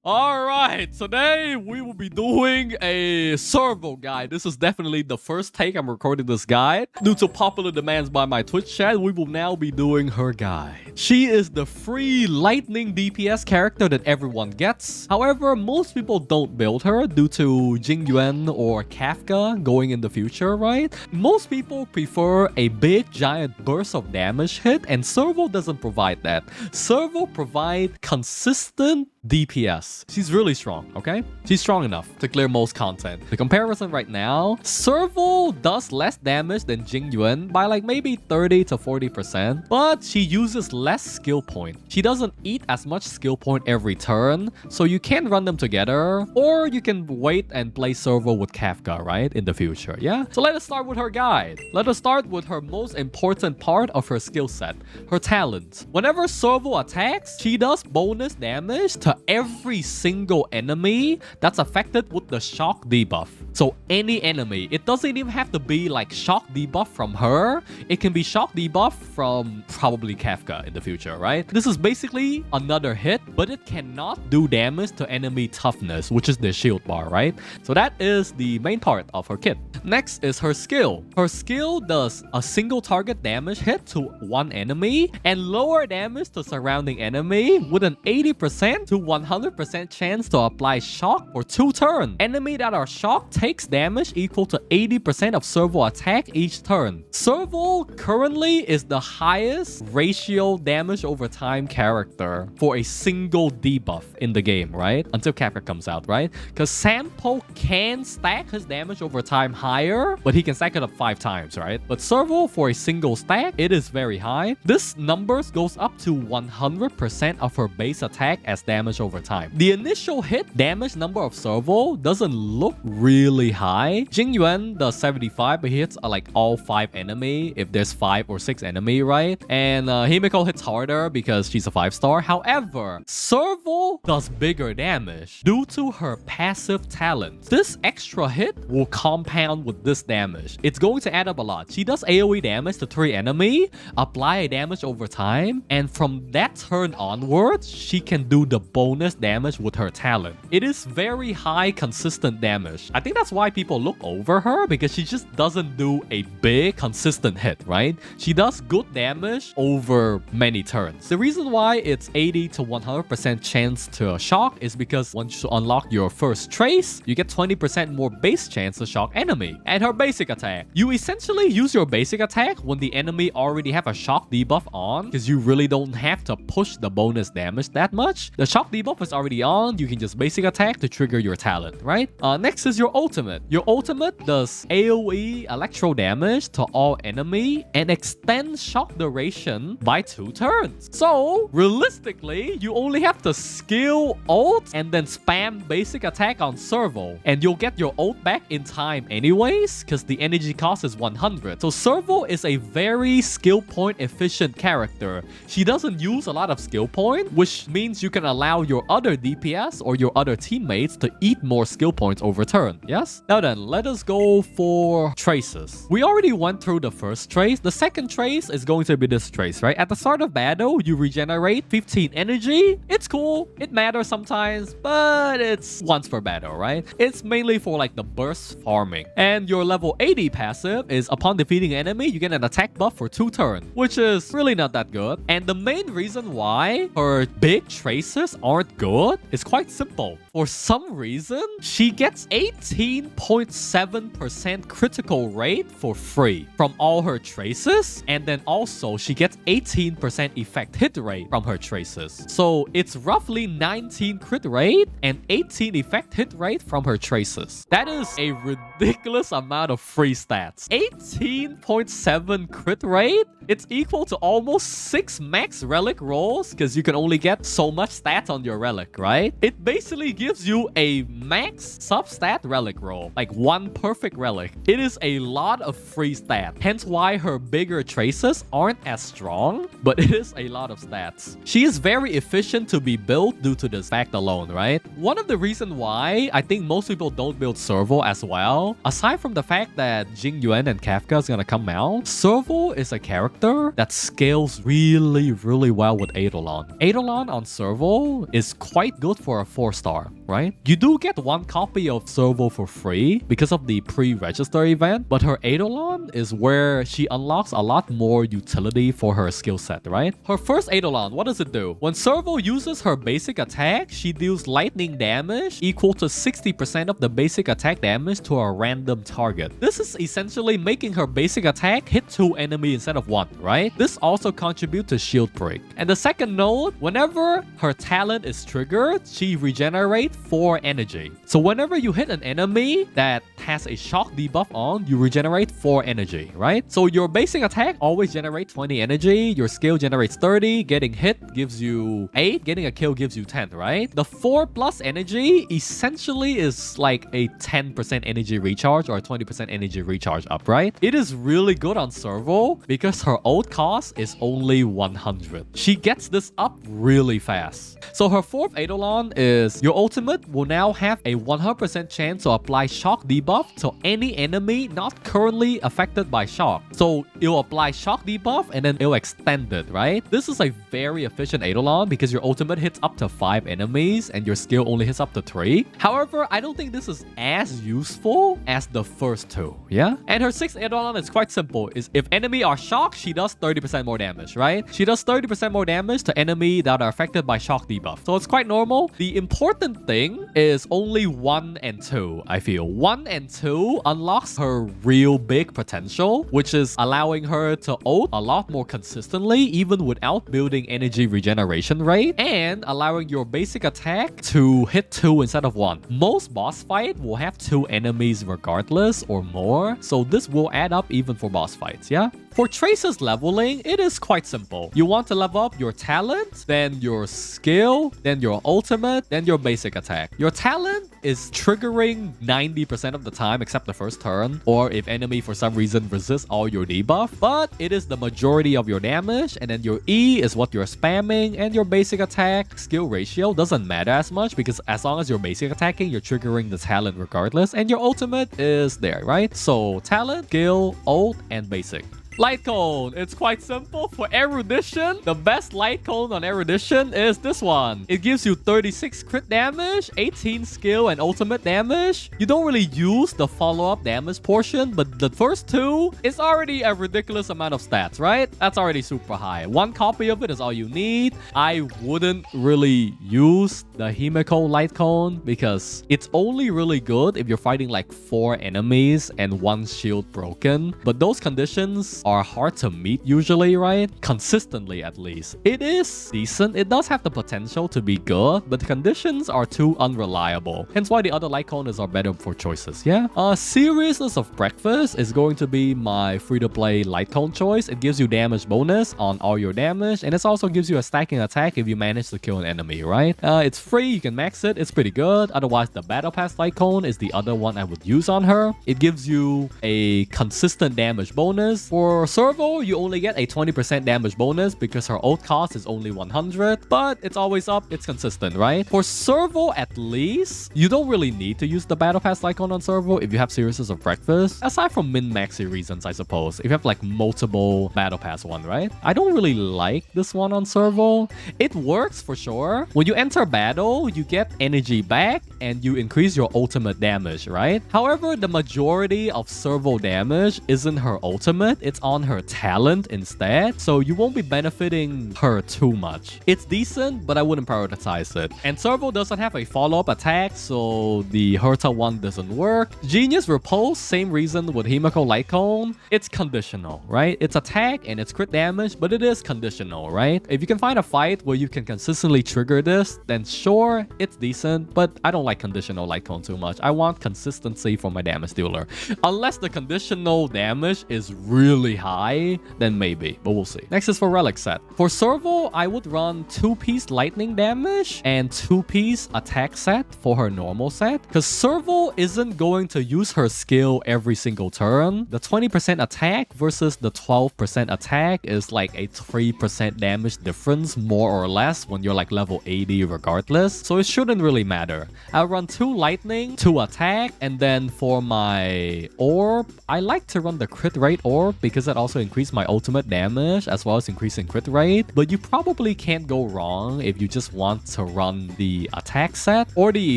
Alright, today we will be doing a Serval guide. This is definitely the first take I'm recording this guide. Due to popular demands by my Twitch chat, we will now be doing her guide. She is the free lightning DPS character that everyone gets. However, most people don't build her due to Jing Yuan or Kafka going in the future, right? Most people prefer a big giant burst of damage hit, and Serval doesn't provide that. Serval provides consistent DPS. She's really strong, okay? She's strong enough to clear most content. The comparison right now, Serval does less damage than Jing Yuan by like maybe 30 to 40%, but she uses less skill point. She doesn't eat as much skill point every turn, so you can run them together, or you can wait and play Serval with Kafka, right? In the future, yeah? So let us start with her guide. Let us start with her most important part of her skill set, her talent. Whenever Serval attacks, she does bonus damage to every single enemy that's affected with the shock debuff. So any enemy, it doesn't even have to be like shock debuff from her. It can be shock debuff from probably Kafka in the future, right? This is basically another hit, but it cannot do damage to enemy toughness, which is the shield bar, right? So that is the main part of her kit. Next is her skill. Her skill does a single target damage hit to one enemy and lower damage to surrounding enemy with an 80% to 100% chance to apply shock for 2 turns. Enemy that are shocked takes damage equal to 80% of Serval attack each turn. Serval currently is the highest ratio damage over time character for a single debuff in the game, right? Until Kafka comes out, right? Because Sampo can stack his damage over time higher, but he can stack it up 5 times, right? But Serval for a single stack, it is very high. This numbers goes up to 100% of her base attack as damage over time. The initial hit damage number of Serval doesn't look really high. Jing Yuan does 75, but he hits like all 5 enemy if there's 5 or 6 enemy, right? And Himiko hits harder because she's a 5-star. However, Serval does bigger damage due to her passive talent. This extra hit will compound with this damage. It's going to add up a lot. She does AoE damage to 3 enemy, apply a damage over time, and from that turn onwards, she can do the bonus damage with her talent. It is very high consistent damage. I think that's why people look over her, because she just doesn't do a big consistent hit, right? She does good damage over many turns. The reason why it's 80 to 100% chance to shock is because once you unlock your first trace, you get 20% more base chance to shock enemy. And her basic attack, you essentially use your basic attack when the enemy already have a shock debuff on, because you really don't have to push the bonus damage that much. The shock debuff is already on, you can just basic attack to trigger your talent, right? Next is your ultimate. Your ultimate does AoE electro damage to all enemy and extends shock duration by 2 turns. So realistically, you only have to skill ult and then spam basic attack on Serval, and you'll get your ult back in time anyways, because the energy cost is 100. So Serval is a very skill point efficient character. She doesn't use a lot of skill point, which means you can allow your other DPS or your other teammates to eat more skill points over turn. Yes? Now then, let us go for traces. We already went through the first trace. The second trace is going to be this trace, right? At the start of battle, you regenerate 15 energy. It's cool. It matters sometimes, but it's once per battle, right? It's mainly for like the burst farming. And your level 80 passive is upon defeating enemy, you get an attack buff for 2 turns, which is really not that good. And the main reason why her big traces aren't good is quite simple. For some reason, she gets 18.7% critical rate for free from all her traces, and then also she gets 18% effect hit rate from her traces. So it's roughly 19 crit rate and 18 effect hit rate from her traces. That is a ridiculous amount of free stats. 18.7 crit rate? It's equal to almost 6 max relic rolls, because you can only get so much stats on your relic, right? It basically gives you a max substat relic roll, like 1 perfect relic. It is a lot of free stat, hence why her bigger traces aren't as strong, but it is a lot of stats. She is very efficient to be built due to this fact alone, right? One of the reasons why I think most people don't build Serval as well, aside from the fact that Jing Yuan and Kafka is gonna come out, Serval is a character character that scales really, really well with Eidolon. Eidolon on Serval is quite good for a 4-star, right? You do get one copy of Serval for free because of the pre-register event, but her Eidolon is where she unlocks a lot more utility for her skill set, right? Her first Eidolon, what does it do? When Serval uses her basic attack, she deals lightning damage equal to 60% of the basic attack damage to a random target. This is essentially making her basic attack hit 2 enemies instead of 1, right? This also contributes to shield break. And the second node, whenever her talent is triggered, she regenerates 4 energy. So whenever you hit an enemy that has a shock debuff on, you regenerate 4 energy, right? So your basic attack always generates 20 energy, your skill generates 30, getting hit gives you 8, getting a kill gives you 10, right? The 4 plus energy essentially is like a 10% energy recharge or a 20% energy recharge up, right? It is really good on Serval because her ult cost is only 100. She gets this up really fast. So her 4th Eidolon is your ultimate will now have a 100% chance to apply shock debuff to any enemy not currently affected by shock. So it'll apply shock debuff and then it'll extend it, right? This is a very efficient Eidolon because your ultimate hits up to 5 enemies and your skill only hits up to 3. However, I don't think this is as useful as the first 2, yeah? And her 6th Eidolon is quite simple. Is if enemy are shocked, she does 30% more damage, right? She does 30% more damage to enemy that are affected by shock debuff. So it's quite normal. The important thing is only 1 and 2, I feel. 1 and 2 unlocks her real big potential, which is allowing her to ult a lot more consistently, even without building energy regeneration rate, and allowing your basic attack to hit 2 instead of 1. Most boss fight will have 2 enemies regardless or more, so this will add up even for boss fights, yeah? For Tracer's leveling, it is quite simple. You want to level up your talent, then your skill, then your ultimate, then your basic attack. Your talent is triggering 90% of the time except the first turn, or if enemy for some reason resists all your debuff, but it is the majority of your damage, and then your E is what you're spamming, and your basic attack skill ratio doesn't matter as much because as long as you're basic attacking, you're triggering the talent regardless, and your ultimate is there, right? So talent, skill, ult, and basic. Lightcone. It's quite simple. For erudition, the best Lightcone on erudition is this one. It gives you 36 crit damage, 18 skill and ultimate damage. You don't really use the follow-up damage portion, but the first 2 is already a ridiculous amount of stats, right? That's already super high. 1 copy of it is all you need. I wouldn't really use the Himeko Lightcone because it's only really good if you're fighting like 4 enemies and 1 shield broken. But those conditions are hard to meet usually, right? Consistently at least. It is decent. It does have the potential to be good, but the conditions are too unreliable. Hence why the other Lightcones are better for choices, yeah? Seriousness of Breakfast is going to be my free-to-play Lightcone choice. It gives you damage bonus on all your damage, and it also gives you a stacking attack if you manage to kill an enemy, right? It's free, you can max it, it's pretty good. Otherwise, the Battle Pass Lightcone is the other one I would use on her. It gives you a consistent damage bonus. For Serval, you only get a 20% damage bonus because her ult cost is only 100, but it's always up, it's consistent, right? For Serval, at least, you don't really need to use the Battle Pass Lightcone on Serval if you have Seriousness of Breakfast, aside from min-maxy reasons, I suppose. If you have like multiple Battle Pass one, right? I don't really like this one on Serval. It works for sure. When you enter battle, you get energy back and you increase your ultimate damage, right? However, the majority of Serval damage isn't her ultimate, it's on her talent instead, so you won't be benefiting her too much. It's decent, but I wouldn't prioritize it. And Serval doesn't have a follow-up attack, so the Herta one doesn't work. Genius Repulse, same reason with Himeko Lightcone. It's conditional, right? It's attack and it's crit damage, but it is conditional, right? If you can find a fight where you can consistently trigger this, then sure, it's decent, but I don't like conditional Lightcone too much. I want consistency for my damage dealer. Unless the conditional damage is really high, then maybe, but we'll see. Next is for Relic set. For Serval, I would run 2-piece lightning damage and 2-piece attack set for her normal set, because Serval isn't going to use her skill every single turn. The 20% attack versus the 12% attack is like a 3% damage difference, more or less, when you're like level 80 regardless, so it shouldn't really matter. I'll run 2 lightning, 2 attack, and then for my orb, I like to run the crit rate orb because because it also increased my ultimate damage as well as increasing crit rate. But you probably can't go wrong if you just want to run the attack set or the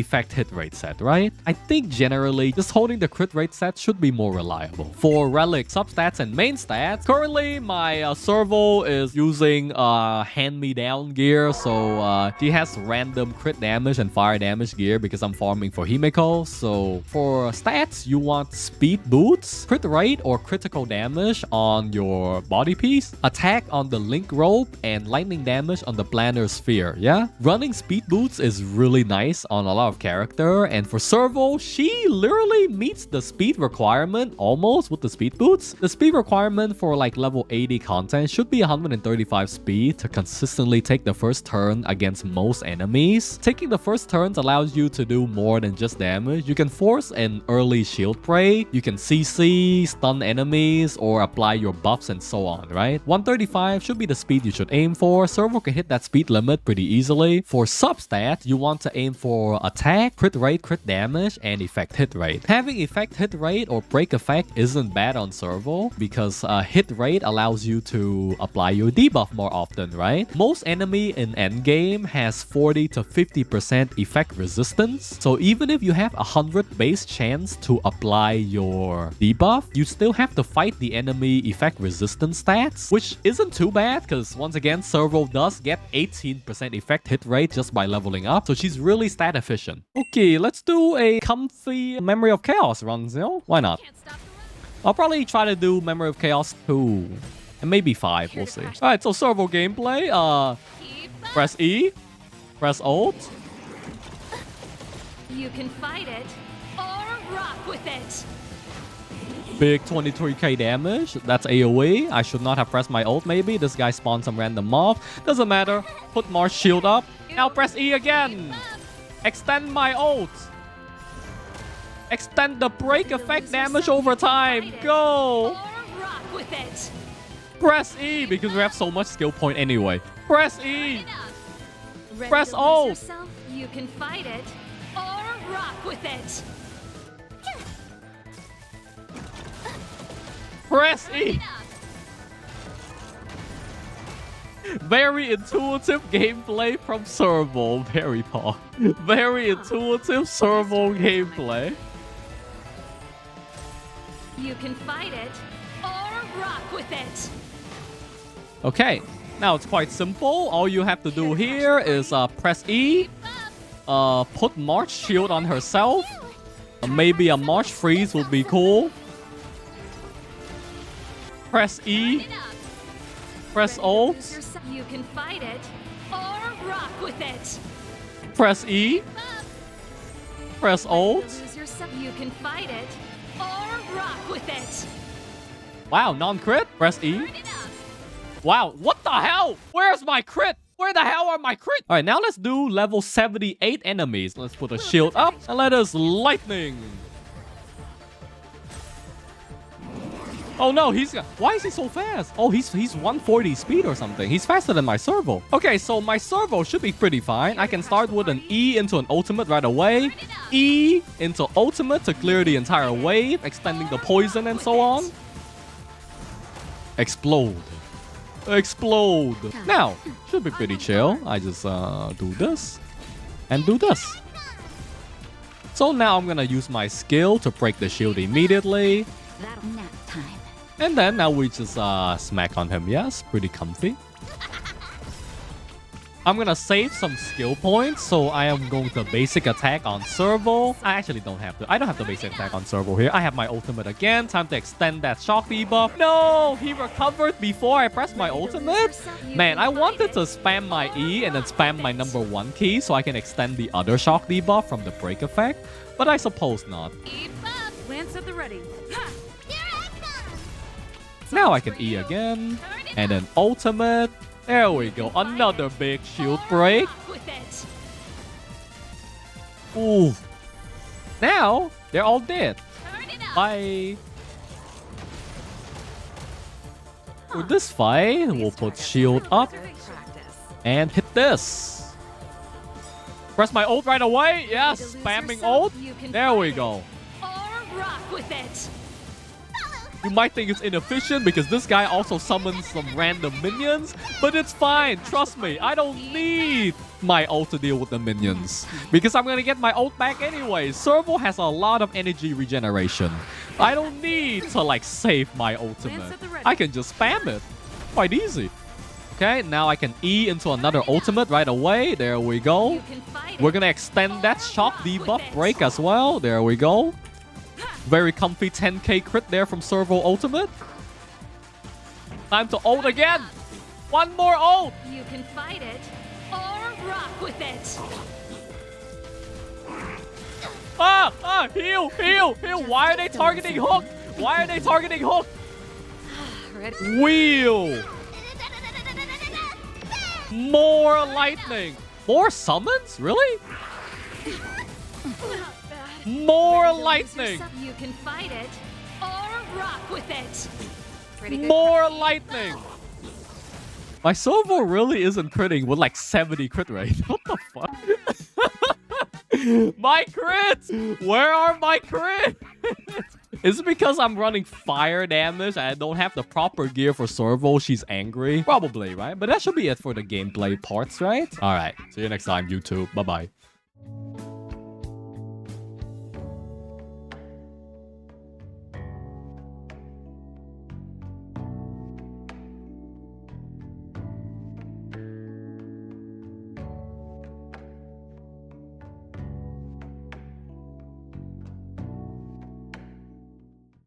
effect hit rate set, right? I think generally just holding the crit rate set should be more reliable. For Relic substats and main stats, currently my Serval is using hand-me-down gear, so she has random crit damage and fire damage gear because I'm farming for Himeko. So for stats, you want speed boots, crit rate or critical damage on your body piece, attack on the link rope, and lightning damage on the planar sphere. Yeah, running speed boots is really nice on a lot of character, and for Serval, she literally meets the speed requirement almost with the speed boots. The speed requirement for like level 80 content should be 135 speed to consistently take the first turn against most enemies. Taking the first turns allows you to do more than just damage. You can force an early shield break, you can CC, stun enemies, or apply your buffs and so on, right? 135 should be the speed you should aim for. Serval can hit that speed limit pretty easily. For substat, you want to aim for attack, crit rate, crit damage, and effect hit rate. Having effect hit rate or break effect isn't bad on Serval because hit rate allows you to apply your debuff more often, right? Most enemy in endgame has 40 to 50% effect resistance. So even if you have 100 base chance to apply your debuff, you still have to fight the enemy effect resistance stats, which isn't too bad because once again, Serval does get 18% effect hit rate just by leveling up. So she's really stat efficient. Okay, let's do a comfy Memory of Chaos run, you know? Why not? I'll probably try to do Memory of Chaos 2 and maybe 5, we'll see. Alright, so Serval gameplay. Press E, press Alt. You can fight it or rock with it. Big 23k damage. That's AoE. I should not have pressed my ult maybe. This guy spawned some random mob. Doesn't matter. Put Marsh shield up. Now press E again. Extend my ult. Extend the break effect damage over time. Go. Press E because we have so much skill point anyway. Press E. Press ult. You can fight it or rock with it. Press E. Very intuitive gameplay from Serval. Very pog. Very intuitive Serval gameplay. You can fight it or rock with it. Okay, now it's quite simple. All you have to do here is press E, put March shield on herself. Maybe a March freeze would be cool. Press E. Press ult. You can fight it or rock with it. Press E. Press ult. You can fight it or rock with it. Wow, non-crit. Press E. Wow, what the hell? Where's my crit? Where the hell are my crit? All right, now let's do level 78 enemies. Let's put a shield up and let us lightning. Oh no, why is he so fast? Oh, he's 140 speed or something. He's faster than my Serval. Okay, so my Serval should be pretty fine. I can start with an E into an ultimate right away. E into ultimate to clear the entire wave, extending the poison and so on. Explode. Explode. Now, should be pretty chill. I just do this and do this. So now I'm gonna use my skill to break the shield immediately. Nap time. And then now we just smack on him. Yes, pretty comfy. I'm gonna save some skill points, so I am going to basic attack on Serval. I actually don't have to. I don't have the basic attack on Serval here. I have my ultimate again. Time to extend that shock debuff. No, he recovered before I pressed my ultimate. Man, I wanted to spam my E and then spam my #1 key so I can extend the other shock debuff from the break effect, but I suppose not. Lance at the ready. Now I can E again, and then ultimate. There we go, another big shield break. Ooh. Now, they're all dead. Bye. For this fight, we'll put shield up and hit this. Press my ult right away. Yes, spamming ult. There we go. You might think it's inefficient because this guy also summons some random minions, but it's fine. Trust me, I don't need my ult to deal with the minions because I'm gonna get my ult back anyway. Serval has a lot of energy regeneration. I don't need to like save my ultimate. I can just spam it. Quite easy. Okay, now I can E into another ultimate right away. There we go. We're gonna extend that shock debuff break as well. There we go. Very comfy 10k crit there from Serval ultimate. Time to ult again. One more ult. You can fight it or rock with it. Heal. Why are they targeting Hook? Why are they targeting Hook? Wheel. More lightning. More summons? Really? More lightning. You can fight it or rock with it. More lightning. My Serval really isn't critting with like 70 crit rate. What the fuck? My crits! Where are my crits? Is it because I'm running fire damage and I don't have the proper gear for Serval? She's angry? Probably, right? But that should be it for the gameplay parts, right? Alright, see you next time, YouTube. Bye-bye.